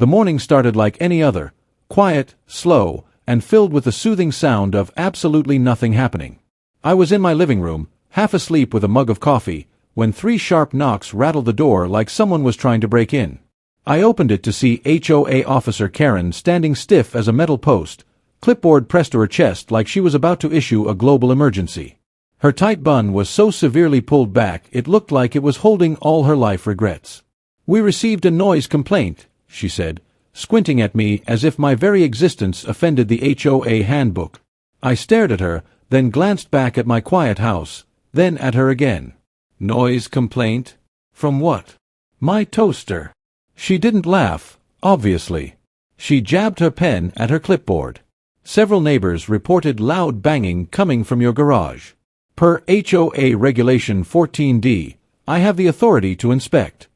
The morning started like any other, quiet, slow, and filled with the soothing sound of absolutely nothing happening. I was in my living room, half asleep with a mug of coffee, when 3 sharp knocks rattled the door like someone was trying to break in. I opened it to see HOA officer Karen standing stiff as a metal post, clipboard pressed to her chest like she was about to issue a global emergency. Her tight bun was so severely pulled back it looked like it was holding all her life regrets. "We received a noise complaint," she said, squinting at me as if my very existence offended the HOA handbook. I stared at her, then glanced back at my quiet house, then at her again. "Noise complaint? From what?" "My toaster." She didn't laugh, obviously. She jabbed her pen at her clipboard. "Several neighbors reported loud banging coming from your garage. Per HOA Regulation 14D, I have the authority to inspect."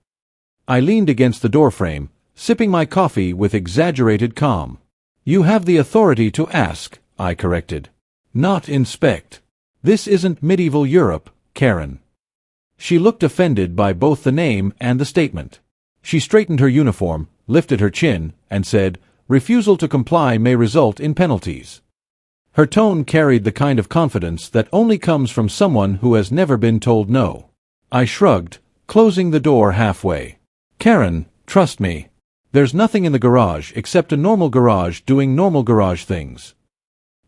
I leaned against the doorframe, sipping my coffee with exaggerated calm. "You have the authority to ask," I corrected. "Not inspect. This isn't medieval Europe, Karen." She looked offended by both the name and the statement. She straightened her uniform, lifted her chin, and said, "Refusal to comply may result in penalties." Her tone carried the kind of confidence that only comes from someone who has never been told no. I shrugged, closing the door halfway. "Karen, trust me. There's nothing in the garage except a normal garage doing normal garage things."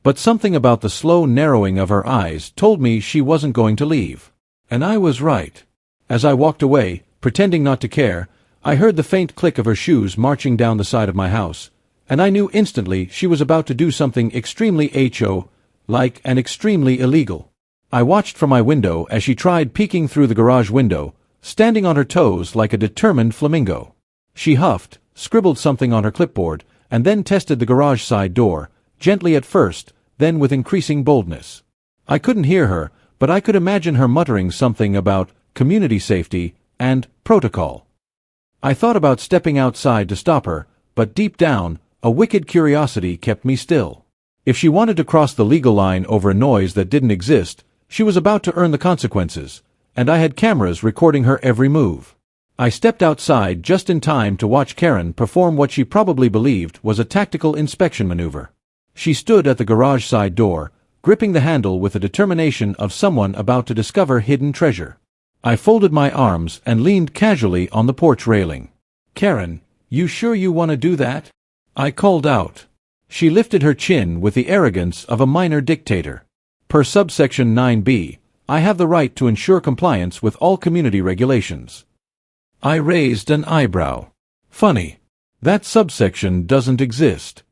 But something about the slow narrowing of her eyes told me she wasn't going to leave. And I was right. As I walked away, pretending not to care, I heard the faint click of her shoes marching down the side of my house, and I knew instantly she was about to do something extremely HO-like and extremely illegal. I watched from my window as she tried peeking through the garage window, standing on her toes like a determined flamingo. She huffed, scribbled something on her clipboard, and then tested the garage side door, gently at first, then with increasing boldness. I couldn't hear her, but I could imagine her muttering something about community safety and protocol. I thought about stepping outside to stop her, but deep down, a wicked curiosity kept me still. If she wanted to cross the legal line over a noise that didn't exist, she was about to earn the consequences, and I had cameras recording her every move. I stepped outside just in time to watch Karen perform what she probably believed was a tactical inspection maneuver. She stood at the garage side door, gripping the handle with the determination of someone about to discover hidden treasure. I folded my arms and leaned casually on the porch railing. "Karen, you sure you want to do that?" I called out. She lifted her chin with the arrogance of a minor dictator. "Per subsection 9b, I have the right to ensure compliance with all community regulations." I raised an eyebrow. "Funny. That subsection doesn't exist."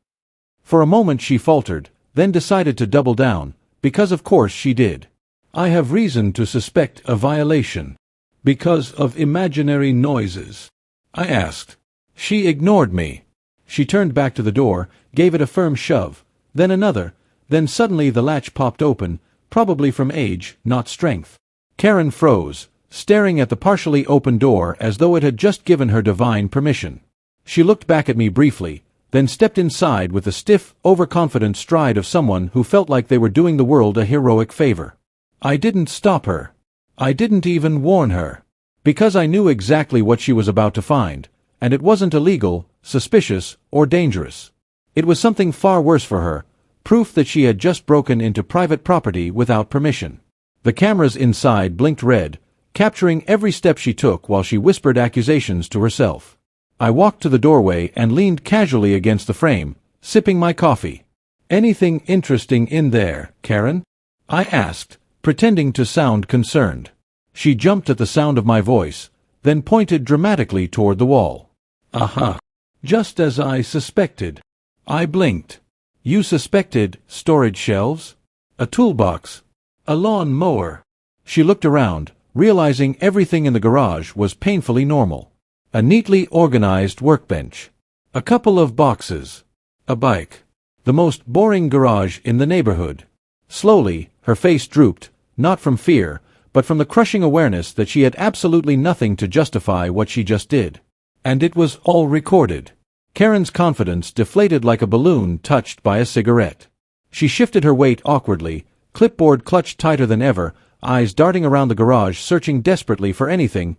For a moment she faltered, then decided to double down, because of course she did. "I have reason to suspect a violation. Because of imaginary noises?" I asked. She ignored me. She turned back to the door, gave it a firm shove, then another, then suddenly the latch popped open, probably from age, not strength. Karen froze, staring at the partially open door as though it had just given her divine permission. She looked back at me briefly, then stepped inside with the stiff, overconfident stride of someone who felt like they were doing the world a heroic favor. I didn't stop her. I didn't even warn her. Because I knew exactly what she was about to find, and it wasn't illegal, suspicious, or dangerous. It was something far worse for her, proof that she had just broken into private property without permission. The cameras inside blinked red, capturing every step she took while she whispered accusations to herself. I walked to the doorway and leaned casually against the frame, sipping my coffee. "Anything interesting in there, Karen?" I asked, pretending to sound concerned. She jumped at the sound of my voice, then pointed dramatically toward the wall. "Aha! Just as I suspected." I blinked. "You suspected storage shelves? A toolbox? A lawn mower?" She looked around, realizing everything in the garage was painfully normal. A neatly organized workbench. A couple of boxes. A bike. The most boring garage in the neighborhood. Slowly, her face drooped, not from fear, but from the crushing awareness that she had absolutely nothing to justify what she just did. And it was all recorded. Karen's confidence deflated like a balloon touched by a cigarette. She shifted her weight awkwardly, clipboard clutched tighter than ever, eyes darting around the garage searching desperately for anything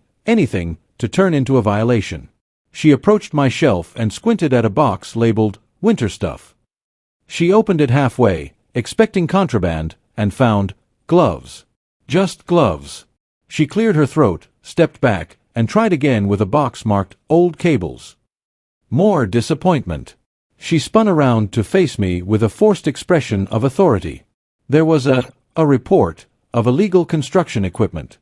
to turn into a violation. She approached my shelf and squinted at a box labeled winter stuff. She opened it halfway, expecting contraband, and found gloves. Just gloves. She cleared her throat, stepped back, and tried again with a box marked old cables. More disappointment. She spun around to face me with a forced expression of authority. There was a report of illegal construction equipment.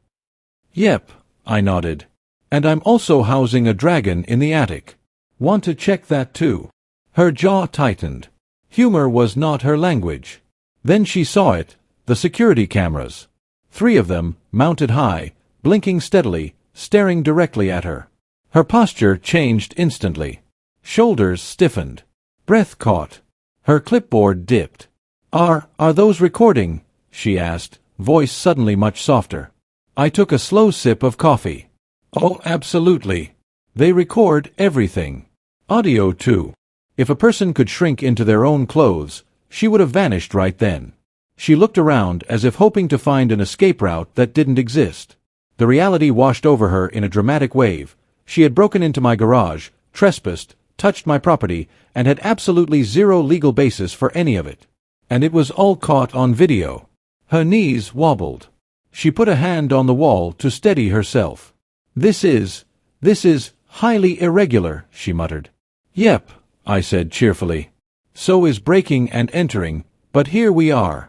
Yep, I nodded. And I'm also housing a dragon in the attic. Want to check that too? Her jaw tightened. Humor was not her language. Then she saw it, the security cameras. 3 of them, mounted high, blinking steadily, staring directly at her. Her posture changed instantly. Shoulders stiffened. Breath caught. Her clipboard dipped. Are those recording? She asked, voice suddenly much softer. I took a slow sip of coffee. Oh, absolutely. They record everything. Audio too. If a person could shrink into their own clothes, she would have vanished right then. She looked around as if hoping to find an escape route that didn't exist. The reality washed over her in a dramatic wave. She had broken into my garage, trespassed, touched my property, and had absolutely zero legal basis for any of it. And it was all caught on video. Her knees wobbled. She put a hand on the wall to steady herself. This is highly irregular, she muttered. Yep, I said cheerfully. So is breaking and entering, but here we are.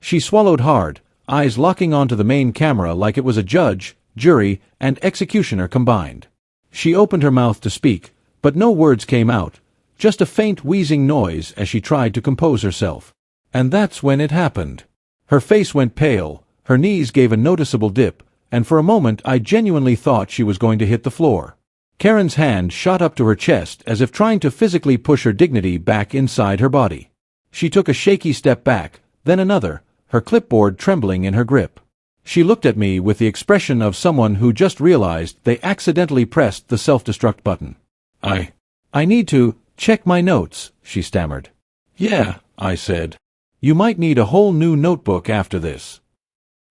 She swallowed hard, eyes locking onto the main camera like it was a judge, jury, and executioner combined. She opened her mouth to speak, but no words came out, just a faint wheezing noise as she tried to compose herself. And that's when it happened. Her face went pale, her knees gave a noticeable dip, and for a moment I genuinely thought she was going to hit the floor. Karen's hand shot up to her chest as if trying to physically push her dignity back inside her body. She took a shaky step back, then another, her clipboard trembling in her grip. She looked at me with the expression of someone who just realized they accidentally pressed the self-destruct button. I need to check my notes, she stammered. Yeah, I said. You might need a whole new notebook after this.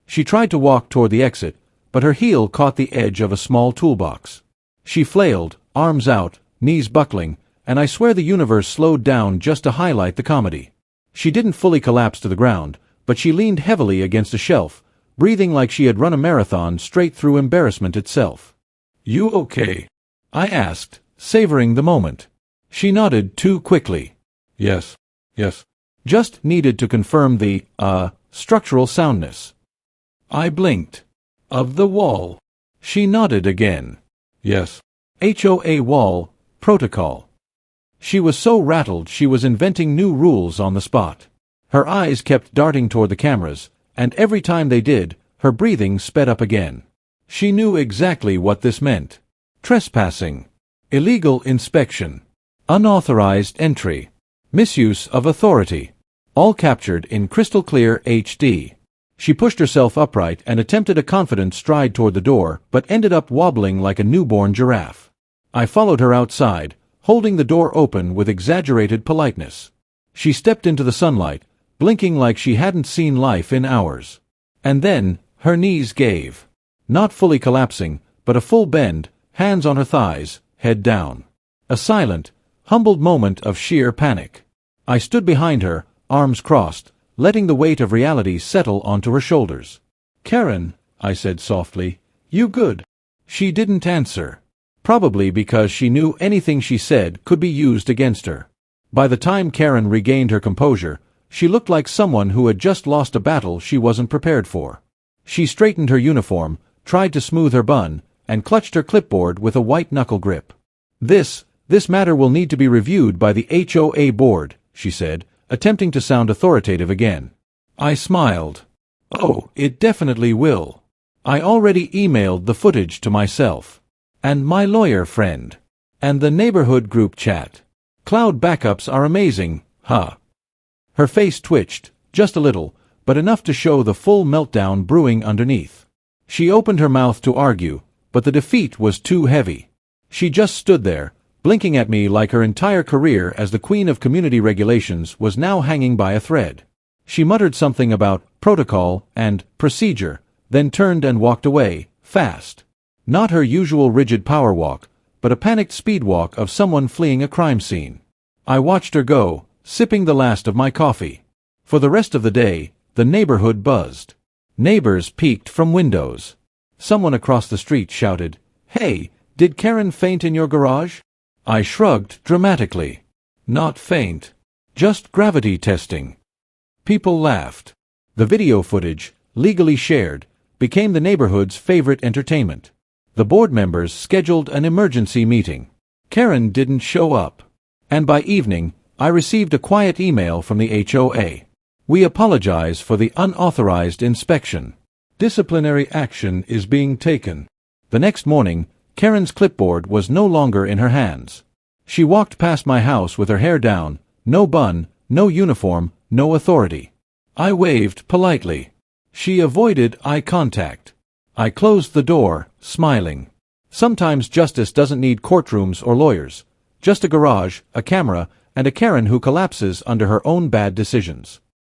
She tried to walk toward the exit, but her heel caught the edge of a small toolbox. She flailed, arms out, knees buckling, and I swear the universe slowed down just to highlight the comedy. She didn't fully collapse to the ground, but she leaned heavily against a shelf, breathing like she had run a marathon straight through embarrassment itself. You okay? I asked, savoring the moment. She nodded too quickly. Yes. Just needed to confirm the, structural soundness. I blinked. Of the wall. She nodded again. Yes. HOA wall, protocol. She was so rattled she was inventing new rules on the spot. Her eyes kept darting toward the cameras, and every time they did, her breathing sped up again. She knew exactly what this meant. Trespassing. Illegal inspection. Unauthorized entry. Misuse of authority. All captured in crystal clear HD. She pushed herself upright and attempted a confident stride toward the door, but ended up wobbling like a newborn giraffe. I followed her outside, holding the door open with exaggerated politeness. She stepped into the sunlight, blinking like she hadn't seen life in hours. And then, her knees gave. Not fully collapsing, but a full bend, hands on her thighs, head down. A silent, humbled moment of sheer panic. I stood behind her, arms crossed, letting the weight of reality settle onto her shoulders. Karen, I said softly, you good? She didn't answer. Probably because she knew anything she said could be used against her. By the time Karen regained her composure, she looked like someone who had just lost a battle she wasn't prepared for. She straightened her uniform, tried to smooth her bun, and clutched her clipboard with a white-knuckle grip. This matter will need to be reviewed by the HOA board, she said, attempting to sound authoritative again. I smiled. Oh, it definitely will. I already emailed the footage to myself. And my lawyer friend. And the neighborhood group chat. Cloud backups are amazing, huh? Her face twitched, just a little, but enough to show the full meltdown brewing underneath. She opened her mouth to argue, but the defeat was too heavy. She just stood there, blinking at me like her entire career as the queen of community regulations was now hanging by a thread. She muttered something about protocol and procedure, then turned and walked away, fast. Not her usual rigid power walk, but a panicked speedwalk of someone fleeing a crime scene. I watched her go, sipping the last of my coffee. For the rest of the day, the neighborhood buzzed. Neighbors peeked from windows. Someone across the street shouted, "Hey, did Karen faint in your garage?" I shrugged dramatically. Not faint. Just gravity testing. People laughed. The video footage, legally shared, became the neighborhood's favorite entertainment. The board members scheduled an emergency meeting. Karen didn't show up. And by evening, I received a quiet email from the HOA. "We apologize for the unauthorized inspection. Disciplinary action is being taken." The next morning, Karen's clipboard was no longer in her hands. She walked past my house with her hair down, no bun, no uniform, no authority. I waved politely. She avoided eye contact. I closed the door, smiling. Sometimes justice doesn't need courtrooms or lawyers. Just a garage, a camera, and a Karen who collapses under her own bad decisions.